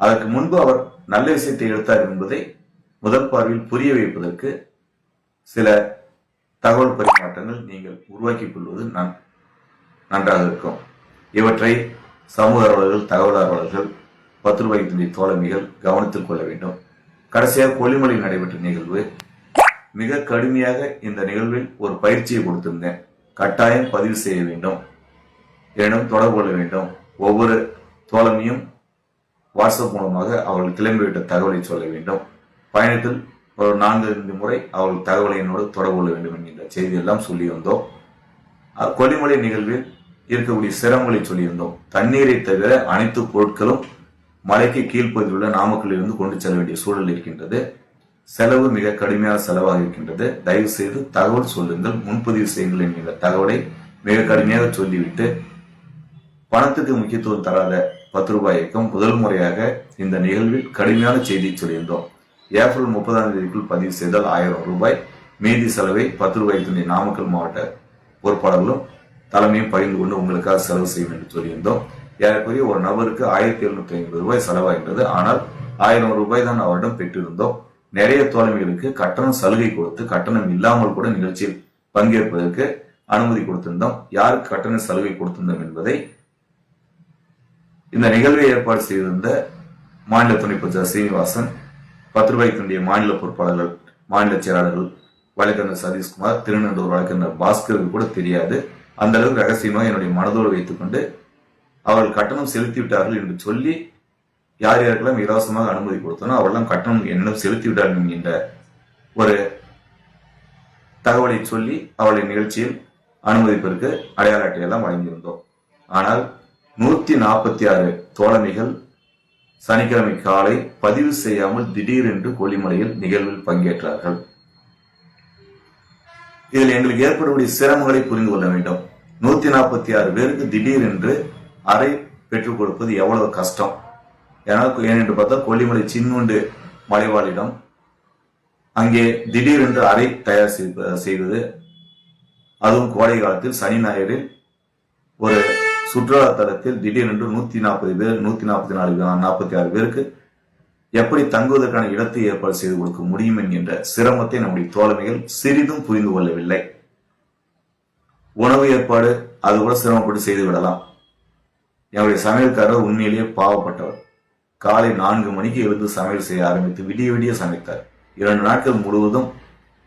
அதற்கு முன்பு அவர் நல்ல விஷயத்தை எடுத்தார் என்பதை முதல் பார்வையில் புரிய வைப்பதற்கு சில தகவல் பரிமாற்றங்கள் நீங்கள் உருவாக்கிக் கொள்வது நன்றாக இருக்கும். இவற்றை சமூக ஆர்வலர்கள், தகவல் ஆர்வலர்கள், 10 ரூபாய்க்கு தோழமைகள் கவனத்தில் கொள்ள வேண்டும். கடைசியாக கொல்லிமலையில் நடைபெற்ற நிகழ்வு மிக கடுமையாக. இந்த நிகழ்வில் ஒரு பயிற்சியை கொடுத்திருந்தேன். கட்டாயம் பதிவு செய்ய வேண்டும், என்னிடம் தொடர்பு கொள்ள வேண்டும். ஒவ்வொரு தோழமையும் வாட்ஸ்அப் மூலமாக அவர்கள் கிளம்பிவிட்ட தகவலை சொல்ல வேண்டும். பயணத்தில் ஒரு 4-5 முறை அவர்கள் தகவலை என்னோடு தொடர்பு கொள்ள வேண்டும் என்கின்ற செய்தி எல்லாம் சொல்லியிருந்தோம். கொல்லிமலை நிகழ்வில் இருக்கக்கூடிய சிரமங்களை சொல்லியிருந்தோம். தண்ணீரை தவிர அனைத்து பொருட்களும் மலைக்கு கீழ்ப்பகுதியில் உள்ள நாமக்கல்லில் இருந்து கொண்டு செல்ல வேண்டிய சூழல் இருக்கின்றது. செலவு மிக கடுமையான செலவாக இருக்கின்றது. தயவு செய்து தகவல் சொல்லுங்கள், முன்பதிவு செய்யுங்கள் என்கின்ற தகவலை மிக கடுமையாக சொல்லிவிட்டு பணத்துக்கு முக்கியத்துவம் தராத 10 ரூபாய் இயக்கம் முதல் முறையாக இந்த நிகழ்வில் கடுமையான செய்தியை சொல்லியிருந்தோம். ஏப்ரல் 30ஆம் தேதிக்குள் பதிவு செய்தால் 1000 ரூபாய், மீதி செலவை 10 ரூபாய்க்கு நாமக்கல் மாவட்ட பொறுப்பாளர்களும் தலைமையும் பகிர்ந்து கொண்டு உங்களுக்காக செலவு செய்யும் என்று சொல்லியிருந்தோம். ஏறக்குறைய ஒரு நபருக்கு 1750 ரூபாய் செலவாகின்றது. ஆனால் 1000 ரூபாய் தான் அவரிடம் பெற்றிருந்தோம். நிறைய தோழமைகளுக்கு கட்டணம் சலுகை கொடுத்து கட்டணம் இல்லாமல் கூட நிகழ்ச்சியில் பங்கேற்பதற்கு அனுமதி கொடுத்திருந்தோம். யாருக்கு கட்டண சலுகை கொடுத்திருந்தோம் என்பதை இந்த நிகழ்வை ஏற்பாடு செய்திருந்த மாநில துணை பொதுச்செயலாளர் சீனிவாசன், 10 ரூபாய்க்கு மாநில பொறுப்பாளர்கள், மாநில செயலாளர்கள், வழக்கறிஞர் சதீஷ்குமார், திருநெல்வேலூர் வழக்கறிஞர் பாஸ்கருக்கு கூட தெரியாது. அந்த அளவுக்கு ரகசியமாக என்னுடைய மனதோடு வைத்துக் கொண்டு அவர்கள் கட்டணம் செலுத்தி விட்டார்கள் என்று சொல்லி யார் யாருக்கெல்லாம் இலவசமாக அனுமதி கொடுத்தனோ அவரெல்லாம் கட்டணம் என்னிடம் செலுத்தி விட்டார்கள் என்கின்ற ஒரு தகவலை சொல்லி அவளை நிகழ்ச்சியில் அனுமதிப்பதற்கு அடையாள அட்டையெல்லாம் வழங்கியிருந்தோம். ஆனால் 146 தோழமைகள் சனிக்கிழமை காலை பதிவு செய்யாமல் திடீரென்று கொல்லிமலையில் நிகழ்வில் பங்கேற்றார்கள். இதில் எங்களுக்கு ஏற்படக்கூடிய சிரமங்களை புரிந்து கொள்ள வேண்டும். 146 பேருக்கு திடீரென்று அறை பெற்றுக் கொடுப்பது எவ்வளவு கஷ்டம். ஏனென்று பார்த்தா கொல்லிமலை சின்னூண்டு மலைவாழிடம், அங்கே திடீரென்று அறை தயார் செய்வது, அதுவும் கோடை காலத்தில் சனி ஞாயிறில் ஒரு சுற்றுலா தலத்தில் திடீரென்று 140 பேர் 144 பேருக்கு எப்படி தங்குவதற்கான இடத்தை ஏற்பாடு செய்து கொடுக்க முடியும் என்கின்ற சிரமத்தை நம்முடைய தோழமைகள் சிறிதும் புரிந்து கொள்ளவில்லை. உணவு ஏற்பாடு அது கூட சிரமப்பட்டு செய்து விடலாம். என்னுடைய சமையல்காரர் உண்மையிலேயே பாவப்பட்டவர். காலை 4 மணிக்கு எழுந்து சமையல் செய்ய ஆரம்பித்து விடிய விடிய சமைத்தார். 2 நாட்கள் முழுவதும்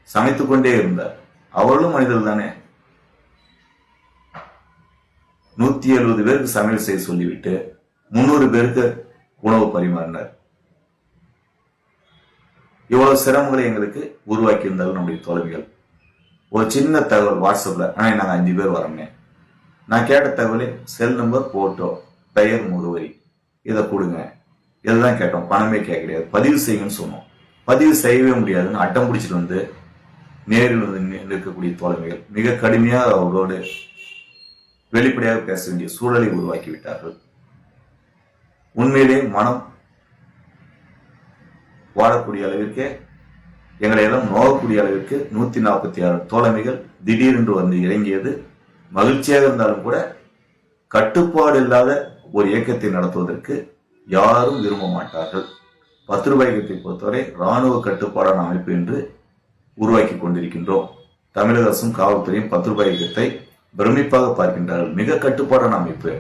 சமைத்துக் கொண்டே இருந்தார். அவர்களும் மனிதர்கள் தானே. 170 பேருக்கு சமையல் செய்ய சொல்லிவிட்டு 300 பேருக்கு உணவு பரிமாறினார். இவ்வளவு சிரமங்களை எங்களுக்கு உருவாக்கி இருந்தாலும் நம்முடைய தோழமைகள் ஒரு சின்ன தகவல் வாட்ஸ்அப்ல, ஆனா நாங்க 5 பேர் வரோமே, நான் கேட்ட தகவலே செல் நம்பர், போட்டோ, பெயர், முகவரி, இதை கொடுங்க, இதெல்லாம் கேட்டோம். பணமே கேட்க கிடையாது. பதிவு செய்யுங்கன்னு சொன்னோம். பதிவு செய்யவே முடியாதுன்னு அட்டம் பிடிச்சிட்டு வந்து நேரில் வந்து நிற்கக்கூடிய தோழமைகள் மிக கடுமையாக அவர்களோடு வெளிப்படையாக பேச வேண்டிய சூழலை உருவாக்கி விட்டார்கள். உண்மையிலே மனம் வாழக்கூடிய அளவிற்கே, எங்களை எல்லாம் நோகக்கூடிய அளவிற்கு 146 தோழமைகள் திடீரென்று வந்து இறங்கியது மகிழ்ச்சியாக இருந்தாலும் கூட கட்டுப்பாடு இல்லாத ஒரு இயக்கத்தை நடத்துவதற்கு யாரும் விரும்ப மாட்டார்கள். 10 ரூபாய் இயக்கத்தை பொறுத்தவரை இராணுவ கட்டுப்பாடான அமைப்பு என்று உருவாக்கி கொண்டிருக்கின்றோம். தமிழக அரசும் காவல்துறையும் 10 ரூபாய் இயக்கத்தை பிரமிப்பாக பார்க்கின்றார்கள். மிக கட்டுப்பாடான அமைப்பு,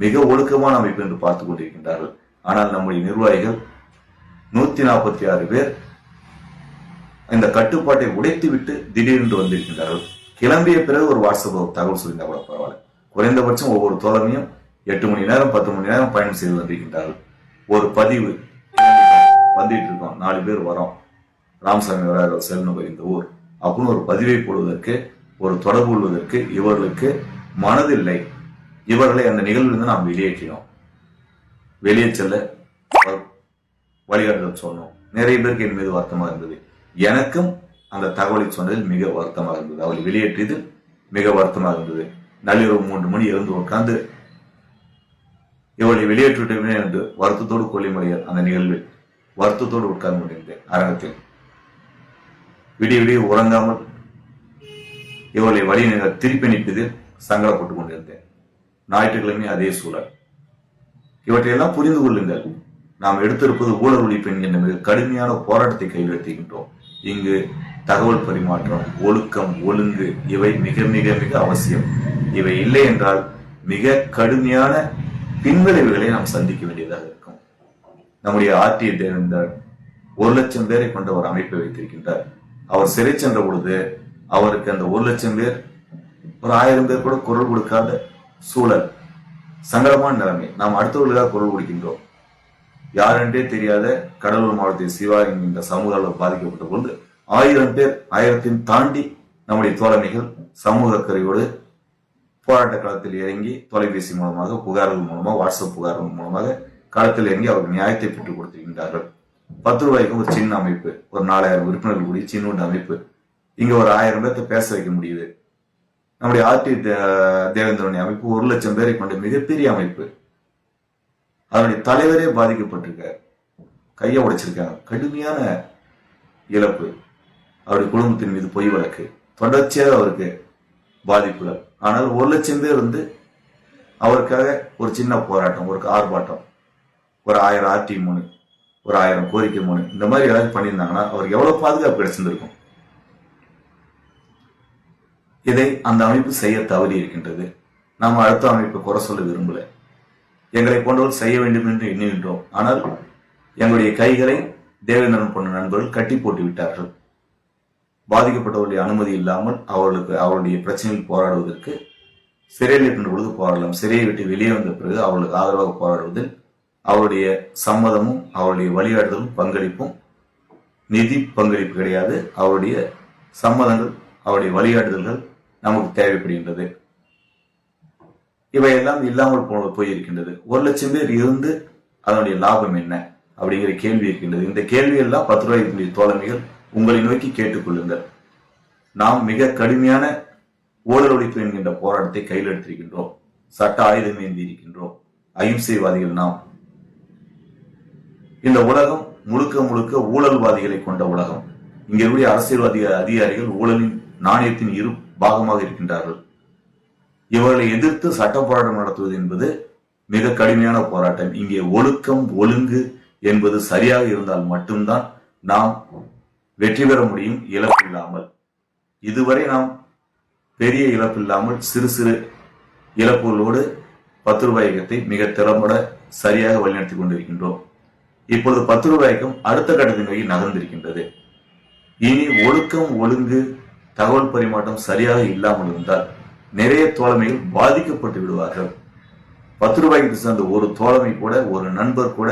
மிக ஒழுக்கமான அமைப்பு என்று பார்த்துக் கொண்டிருக்கின்றார்கள். ஆனால் நம்முடைய நிர்வாகிகள் 146 பேர் இந்த கட்டுப்பாட்டை உடைத்து விட்டு திடீரென்று வந்திருக்கின்றார்கள். கிளம்பிய பிறகு ஒரு வாட்ஸ்அப் தகவல் சொல்லியிருந்தா கூட பரவாயில்ல. குறைந்தபட்சம் ஒவ்வொரு தோழமையும் 8 மணி நேரம் 10 மணி நேரம் பயணம் செய்து வந்திருக்கின்றார்கள். ஒரு பதிவு வந்துட்டு இருக்கோம், 4 பேர் வரோம், ராமசாமி வராரு, செல்நபர் இந்த ஊர் அப்படின்னு ஒரு பதிவை போடுவதற்கு, ஒரு தொடர்பு கொள்வதற்கு இவர்களுக்கு மனதில்லை. இவர்களை அந்த நிகழ்விலிருந்து நாம் வெளியேற்றினோம். வெளியே செல்ல வழிகாட்டுதல் சொன்னோம். நிறைய பேருக்கு என் மீது வருத்தமாக இருந்தது. எனக்கும் அந்த தகவலை சொன்னதில் மிக வருத்தமாக இருந்தது. அவளை வெளியேற்றியதில் மிக வருத்தமாக இருந்தது. நள்ளிரவு 3 மணி இருந்து உட்கார்ந்து இவளை வெளியேற்றிவிட்டமே என்று வருத்தத்தோடு கொல்லிமலையார் அந்த நிகழ்வில் வருத்தத்தோடு உட்கார்ந்து கொண்டிருந்தேன் அரங்கத்தில். விடிய விடிய உறங்காமல் இவளை வழி திருப்பி அனுப்பியதில் சங்கடப்பட்டுக் கொண்டிருந்தேன். ஞாயிற்றுக்கிழமை அதே சூழல். இவற்றையெல்லாம் புரிந்து கொள்ளுங்கள். நாம் எடுத்திருப்பது ஊழல் ஒழிப்பு என்கின்ற மிக கடுமையான போராட்டத்தை கையெழுத்துகின்றோம். இங்கு தகவல் பரிமாற்றம், ஒழுக்கம், ஒழுங்கு இவை மிக மிக மிக அவசியம். இவை இல்லை என்றால் மிக கடுமையான பின்விளைவுகளை நாம் சந்திக்க வேண்டியதாக இருக்கும். நம்முடைய ஆர்டி தேவேந்தர் 1 லட்சம் பேரை கொண்ட ஒரு அமைப்பை வைத்திருக்கின்றார். அவர் சிறை சென்ற பொழுது அவருக்கு அந்த 1 லட்சம் பேர், ஒரு 1000 பேர் கூட குரல் கொடுக்காத சூழல், சங்கடமான நிலைமை. நாம் அடுத்தவர்களுக்காக குரல் கொடுக்கின்றோம். யாரென்றே தெரியாத கடலூர் மாவட்டத்தில் சிவா என்கின்ற சமூகம் பாதிக்கப்பட்ட பொழுது 1000 பேர், 1000 தாண்டி நம்முடைய தோழமைகள் சமூக அக்கறையோடு போராட்ட களத்தில் இறங்கி தொலைபேசி மூலமாக, புகார்கள் மூலமாக, வாட்ஸ்அப் புகார்கள் மூலமாக களத்தில் இறங்கி அவர்கள் நியாயத்தை பெற்றுக் கொடுத்திருக்கின்றார்கள். 10 ரூபாய்க்கு ஒரு சின்ன அமைப்பு, ஒரு 4000 உறுப்பினர்கள் கூடிய சின்ன அமைப்பு, இங்க ஒரு 1000 பேர்த்த பேச வைக்க முடியுது. நம்முடைய ஆர்டி தேவேந்திரனுடைய அமைப்பு 1 லட்சம் பேரை கொண்ட மிகப்பெரிய அமைப்பு. அதனுடைய தலைவரே பாதிக்கப்பட்டிருக்கார், கையை உடைச்சிருக்காங்க, கடுமையான இழப்பு. அவருடைய குடும்பத்தின் மீது பொய் வழக்கு, தொடர்ச்சியாக அவருக்கு பாதிப்புகள். ஆனால் 1 லட்சம் பேர் வந்து அவருக்காக ஒரு சின்ன போராட்டம், ஒரு ஆர்ப்பாட்டம், ஒரு 1000 ஆர்டி மனு, ஒரு 1000 கோரிக்கை மனு, இந்த மாதிரி ஏதாவது பண்ணியிருந்தாங்கன்னா அவருக்கு எவ்வளவு பாதுகாப்பு கிடைச்சிருந்திருக்கும். இதை அந்த அமைப்பு செய்ய தவறி இருக்கின்றது. நாம் அடுத்த அமைப்பை குறை சொல்ல விரும்பல. எங்களை போன்றவர்கள் செய்ய வேண்டும் என்று எண்ணுகின்றோம். ஆனால் எங்களுடைய கைகளை தேவேந்திரன் போன்ற நண்பர்கள் கட்டி போட்டு விட்டார்கள். பாதிக்கப்பட்டவர்களுடைய அனுமதி இல்லாமல் அவருடைய பிரச்சனையில் போராடுவதற்கு சிறையில் இருக்கின்ற பொழுது போராடலாம். சிறையை விட்டு வெளியே வந்த பிறகு அவர்களுக்கு ஆதரவாக போராடுவதில் அவருடைய சம்மதமும் அவருடைய வழிகாட்டுதலும் பங்களிப்பும், நிதி பங்களிப்பு கிடையாது, அவருடைய சம்மதங்கள், அவருடைய வழிகாட்டுதல்கள் நமக்கு தேவைப்படுகின்றது. இவையெல்லாம் இல்லாமல் போயிருக்கின்றது. 1 லட்சம் பேர் இருந்து அதனுடைய லாபம் என்ன அப்படிங்கிற கேள்வி இருக்கின்றது. இந்த கேள்வியெல்லாம் 10 ரூபாய்க்குரிய தோழமைகள் உங்களை நோக்கி கேட்டுக்கொள்ளுங்கள். நாம் மிக கடுமையான ஊழல் ஒழிப்பு என்கின்ற போராட்டத்தை கையில் எடுத்திருக்கின்றோம். சட்ட ஆயுதம் ஏந்தி இருக்கின்றோம். அகிம்சைவாதிகள் நாம். இந்த உலகம் முழுக்க முழுக்க ஊழல்வாதிகளை கொண்ட உலகம். இங்க இருக்கக்கூடிய அரசியல்வாதி அதிகாரிகள் ஊழலின் நாணயத்தின் இரு பாகமாக இருக்கின்றார்கள். இவர்களை எதிர்த்து சட்ட போராட்டம் நடத்துவது என்பது மிக கடுமையான போராட்டம். இங்கே ஒழுக்கம் ஒழுங்கு என்பது சரியாக இருந்தால் மட்டும்தான் நாம் வெற்றி பெற முடியும், இழப்பில்லாமல். இதுவரை நாம் பெரிய இழப்பில்லாமல் சிறு சிறு இழப்புகளோடு 10 ரூபாய் இயக்கத்தை மிக திறம்பட சரியாக வழிநடத்தி கொண்டிருக்கின்றோம். இப்பொழுது 10 ரூபாய் இயக்கம் அடுத்த கட்டத்தின் நோக்கி நகர்ந்திருக்கின்றது. இனி ஒழுக்கம் ஒழுங்கு தகவல் பரிமாற்றம் சரியாக இல்லாமல் இருந்தால் நிறைய தோழமைகள் பாதிக்கப்பட்டு விடுவார்கள். 10 ரூபாய்க்கு சேர்ந்த ஒரு தோழமை கூட, ஒரு நண்பர் கூட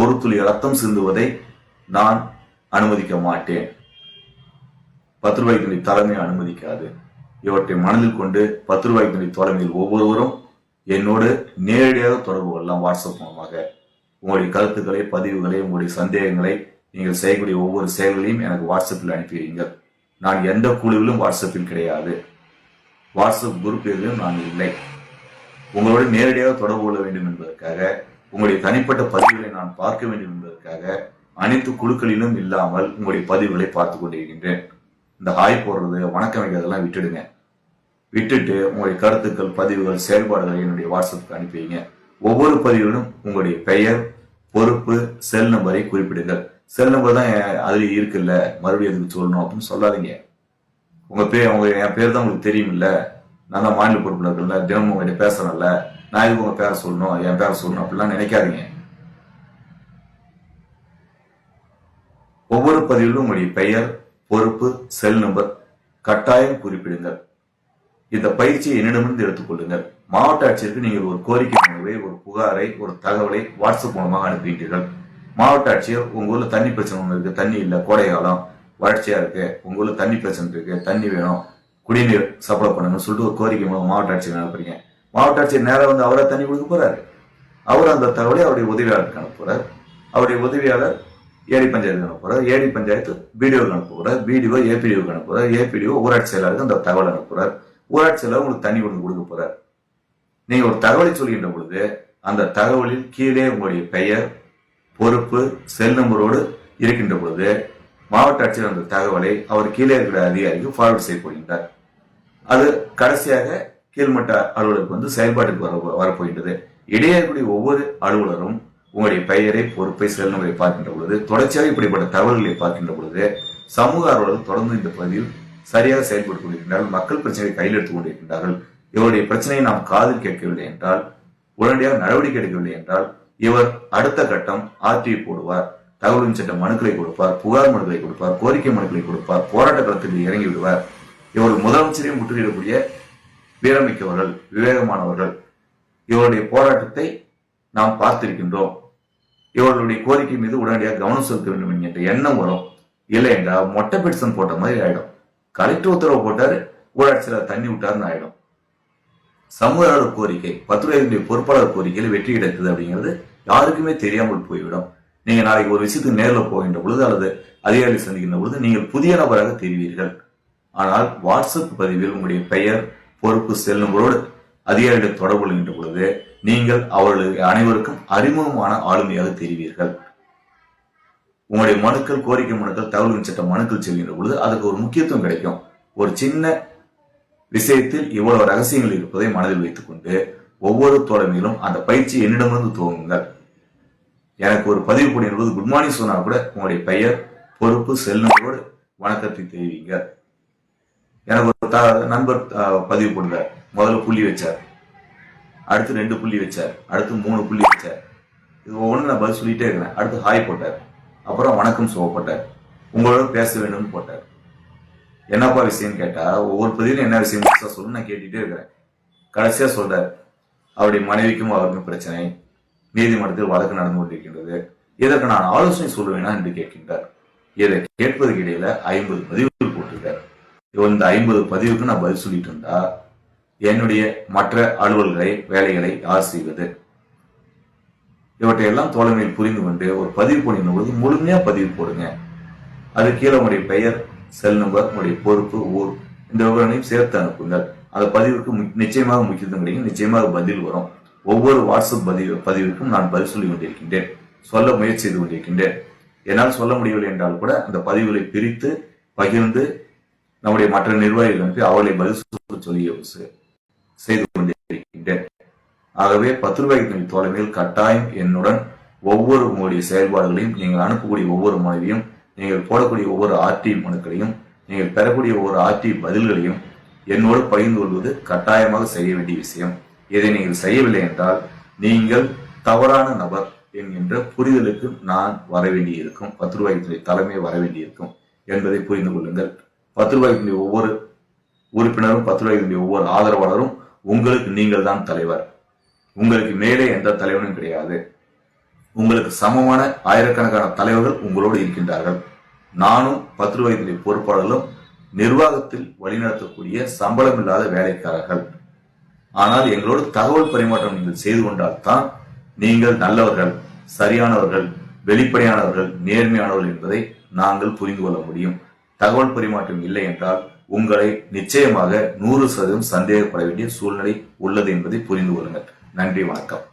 ஒரு துளி ரத்தம் சிந்துவதை நான் அனுமதிக்க மாட்டேன். 10 ரூபாய்க்கு தலைமை அனுமதிக்காது. இவற்றை மனதில் கொண்டு 10 ரூபாய்க்கு தோழமையில் ஒவ்வொருவரும் என்னோடு நேரடியாக தொடர்பு கொள்ளலாம். வாட்ஸ்அப் மூலமாக உங்களுடைய கருத்துக்களை, பதிவுகளை, உங்களுடைய சந்தேகங்களை, நீங்கள் செய்யக்கூடிய ஒவ்வொரு செயல்களையும் எனக்கு வாட்ஸ்அப்பில் அனுப்பி வையுங்கள். நான் எந்த குழுவிலும் வாட்ஸ்அப்பில் கிடையாது. வாட்ஸ்அப் குரூப் எதிலும் நான் இல்லை. உங்களோடு நேரடியாக தொடர்பு கொள்ள வேண்டும் என்பதற்காக, உங்களுடைய தனிப்பட்ட பதிவுகளை நான் பார்க்க வேண்டும் என்பதற்காக அனைத்து குழுக்களிலும் இல்லாமல் உங்களுடைய பதிவுகளை பார்த்து கொண்டிருக்கின்றேன். இந்த ஹாய் போடுறது, வணக்கம் வைக்கிறதெல்லாம் விட்டுடுங்க. விட்டுட்டு உங்களுடைய கருத்துக்கள், பதிவுகள், செயல்பாடுகளை என்னுடைய வாட்ஸ்அப்புக்கு அனுப்பி வைங்க. ஒவ்வொரு பதிவிலும் உங்களுடைய பெயர், பொறுப்பு, செல் நம்பரை குறிப்பிடுங்கள். செல் நம்பர் தான் அதுல இருக்குல்ல, மறுபடியும் எதுக்கு சொல்லணும் அப்படின்னு சொல்லாதீங்க. என் பேர் தான் உங்களுக்கு தெரியும் இல்ல, நான் தான் மாநில பொறுப்புல இருக்கல, தினமும் உங்ககிட்ட பேசுறேன்ல, நான் எதுக்கு உங்க பேரை சொல்லணும், என் பேரை சொல்லணும் அப்படிலாம் நினைக்காதீங்க. ஒவ்வொரு பதிவிலும் உங்களுடைய பெயர், பொறுப்பு, செல் நம்பர் கட்டாயம் குறிப்பிடுங்கள். இந்த பயிற்சியை என்னிடமிருந்து எடுத்துக்கொள்ளுங்கள். மாவட்ட ஆட்சியருக்கு நீங்கள் ஒரு கோரிக்கை மனுவை, ஒரு புகாரை, ஒரு தகவலை வாட்ஸ்அப் மூலமாக அனுப்புகிறீர்கள். மாவட்ட ஆட்சியர், உங்க ஊர்ல தண்ணி பிரச்சனை ஒண்ணு இருக்கு, தண்ணி இல்ல, கோடை காலம் வறட்சியா இருக்கு, உங்க ஊர்ல தண்ணி பிரச்சனை இருக்கு, தண்ணி வேணும், குடிநீர் சப்ளை பண்ணுங்கன்னு சொல்லிட்டு ஒரு கோரிக்கை மூலம் மாவட்ட ஆட்சியர் அனுப்புறீங்க. மாவட்ட ஆட்சியர் நேரம் வந்து அவரை தண்ணி கொடுக்க போறாரு. அவர் அந்த தகவலை அவருடைய உதவியாளருக்கு அனுப்புறாரு. அவருடைய உதவியாளர் ஏடி பஞ்சாயத்துக்கு அனுப்புறாரு. ஏடி பஞ்சாயத்து பிடிஓக்கு அனுப்புறாரு. பிடிஓ ஏபிடிஓக்கு அனுப்புறாரு. ஏபிடிஓ ஊராட்சி செயலாளருக்கு அந்த தகவல் அனுப்புறாரு. ஊராட்சி செயலாளர் உங்களுக்கு தண்ணி கொண்டு கொடுக்க போறாரு. நீங்க ஒரு தகவலை சொல்கின்ற பொழுது அந்த தகவலில் கீழே உங்களுடைய பெயர், பொறுப்பு, செல் நம்பரோடு இருக்கின்ற பொழுது மாவட்ட ஆட்சியர் அந்த தகவலை அவர் கீழே இருக்கிற அதிகாரிக்கு ஃபார்வர்ட் செய்யப்படுகின்றார். அது கடைசியாக கீழ்மட்ட அலுவலருக்கு வந்து செயல்பாட்டுக்கு வரப்போகின்றது. இடையே இருக்கக்கூடிய ஒவ்வொரு அலுவலரும் உங்களுடைய பெயரை, பொறுப்பை, செல் நம்பரை பார்க்கின்ற பொழுது, தொடர்ச்சியாக இப்படிப்பட்ட தகவல்களை பார்க்கின்ற பொழுது சமூக ஆர்வலர்கள் தொடர்ந்து இந்த பகுதியில் சரியாக செயல்பட்டுக் கொண்டிருக்கின்றார்கள். மக்கள் பிரச்சனையை கையில் எடுத்துக் கொண்டிருக்கின்றார்கள். இவருடைய பிரச்சனையை நாம் காதில் கேட்கவில்லை என்றால், உடனடியாக நடவடிக்கை எடுக்கவில்லை என்றால், இவர் அடுத்த கட்டம் ஆர்டிஐ போடுவார், தகவல் சட்ட மனுக்களை கொடுப்பார், புகார் மனுக்களை கொடுப்பார், கோரிக்கை மனுக்களை கொடுப்பார், போராட்ட களத்தில் இறங்கி விடுவார். இவர் முதலமைச்சரையும் முற்றுகையிடக்கூடிய வீரமிக்கவர்கள், விவேகமானவர்கள். இவருடைய போராட்டத்தை நாம் பார்த்திருக்கின்றோம். இவர்களுடைய கோரிக்கை மீது உடனடியாக கவனம் செலுத்த வேண்டும் என்கின்ற எண்ணம் வரும். இல்லை என்றால் மொட்டை பெட்டிஷன் போட்ட மாதிரி ஆயிடும். கலெக்டர் உத்தரவு போட்டாரு, ஊராட்சியில தண்ணி விட்டாருன்னு ஆயிடும். சமூக கோரிக்கை, 10 ரூபாய் பொறுப்பாளர் கோரிக்கையில் வெற்றி கிடைத்தது அப்படிங்கிறது யாருக்குமே தெரியாமல் போய்விடும். நீங்க நாளைக்கு ஒரு விஷயத்துக்கு நேரில் போகின்ற பொழுது அல்லது அதிகாரி சந்திக்கின்ற பொழுது நீங்கள் புதிய நபராக தெரிவீர்கள். ஆனால் வாட்ஸ்அப் பதிவில் உங்களுடைய பெயர், பொறுப்பு, செல் நம்பரோடு அதிகாரிகளை தொடர்பு கொள்கின்ற பொழுது நீங்கள் அவர்களுக்கு அனைவருக்கும் அறிமுகமான ஆளுமையாக தெரிவீர்கள். உங்களுடைய மனுக்கள், கோரிக்கை மனுக்கள், தகவல் சட்ட மனுக்கள் செல்கின்ற பொழுது அதுக்கு ஒரு முக்கியத்துவம் கிடைக்கும். ஒரு சின்ன விஷயத்தில் இவ்வளவு ரகசியங்கள் இருப்பதை மனதில் வைத்துக் கொண்டு ஒவ்வொரு தோழமையிலும் அந்த பயிற்சி என்னிடமிருந்து துவங்குங்கள். எனக்கு ஒரு பதிவு போடும்போது குட் மார்னிங் சொன்னா கூட உங்களுடைய பெயர், பொறுப்பு, செல் நம்பரோடு வணக்கத்தை தெரிவிங்க. எனக்கு ஒரு நண்பர் பதிவு போடுறார். முதல்ல புள்ளி வச்சார், அடுத்து 2 புள்ளி வச்சார், அடுத்து 3 புள்ளி வச்சார். இது ஒவ்வொன்று நான் பதில் சொல்லிட்டே இருக்கிறேன். அடுத்து ஹாய் போட்டார், அப்புறம் வணக்கம் போட்டார், உங்களோட பேச வேண்டும்னு போட்டார். என்னப்பா விஷயம் கேட்டா ஒவ்வொரு பதிலும் என்ன விஷயம் சொல்லு நான் கேட்டுட்டே இருக்கிறேன். கடைசியா சொல்றாரு, அவருடைய மனைவிக்கும் அவருக்கும் பிரச்சனை, நீதிமன்றத்தில் வழக்கு நடந்து கொண்டிருக்கின்றது, இதற்கு நான் ஆலோசனை சொல்லுவேனா என்று கேட்கின்றார். இதை கேட்பதற்கு இடையில 50 பதிவுகள் போட்டிருக்கார். இந்த 50 பதிவுக்கு நான் பதில் சொல்லிட்டு இருந்தா என்னுடைய மற்ற அலுவல்களை, வேலைகளை யார் செய்வது? இவற்றையெல்லாம் தோழமையில் புரிந்து கொண்டு ஒரு பதிவு போடுகின்ற பொழுது முழுமையா பதிவு போடுங்க. அது கீழே உங்களுடைய பெயர், செல் நம்பர், உங்களுடைய பொறுப்பு, ஊர், இந்த விவரங்களையும் சேர்த்து அனுப்புங்கள். அந்த பதிவுக்கு நிச்சயமாக முக்கியத்துவம் கிடைக்கும், நிச்சயமாக பதில் வரும். ஒவ்வொரு வாட்ஸ்அப் பதிவிற்கும் நான் பதில் சொல்லி கொண்டிருக்கின்றேன், சொல்ல முயற்சி செய்து கொண்டிருக்கின்றேன். என்னால் சொல்ல முடியவில்லை என்றால் கூட அந்த பதிவுகளை பிரித்து பகிர்ந்து நம்முடைய மற்ற நிர்வாகிகள் அனுப்பி அவர்களை பதில் சொல்லி செய்து கொண்டிருக்கின்றேன். ஆகவே 10 ரூபாய்க்கு தோழமையில் கட்டாயம் என்னுடன் ஒவ்வொரு உங்களுடைய செயல்பாடுகளையும், நீங்கள் அனுப்பக்கூடிய ஒவ்வொரு மனைவியும், நீங்கள் போடக்கூடிய ஒவ்வொரு ஆர்டி மனுக்களையும், நீங்கள் பெறக்கூடிய ஒவ்வொரு ஆர்டி பதில்களையும் என்னோடு பகிர்ந்து கொள்வது கட்டாயமாக செய்ய வேண்டிய விஷயம். இதை நீங்கள் செய்யவில்லை என்றால் நீங்கள் தவறான நபர் என்கின்ற புரிதலுக்கு நான் வர வேண்டியிருக்கும், 10 ரூபாய்க்கு தலைமை வர வேண்டியிருக்கும் என்பதை புரிந்து கொள்ளுங்கள். 10 ரூபாய்க்கு ஒவ்வொரு உறுப்பினரும், 10 ரூபாய்க்கு ஒவ்வொரு ஆதரவாளரும் உங்களுக்கு நீங்கள் தான் தலைவர். உங்களுக்கு மேலே எந்த தலைவனும் கிடையாது. உங்களுக்கு சமமான ஆயிரக்கணக்கான தலைவர்கள் உங்களோடு இருக்கின்றார்கள். நானும் 10 ரூபாய்க்கு பொறுப்பாளர்களும் நிர்வாகத்தில் வழிநடத்தக்கூடிய சம்பளம் இல்லாத வேலைக்காரர்கள். ஆனால் எங்களோடு தகவல் பரிமாற்றம் நீங்கள் செய்து கொண்டால்தான் நீங்கள் நல்லவர்கள், சரியானவர்கள், வெளிப்படையானவர்கள், நேர்மையானவர்கள் என்பதை நாங்கள் புரிந்து கொள்ள முடியும். தகவல் பரிமாற்றம் இல்லை என்றால் உங்களை நிச்சயமாக 100% சந்தேகப்பட வேண்டிய சூழ்நிலை உள்ளது என்பதை புரிந்து கொள்ளுங்கள். நன்றி, வணக்கம்.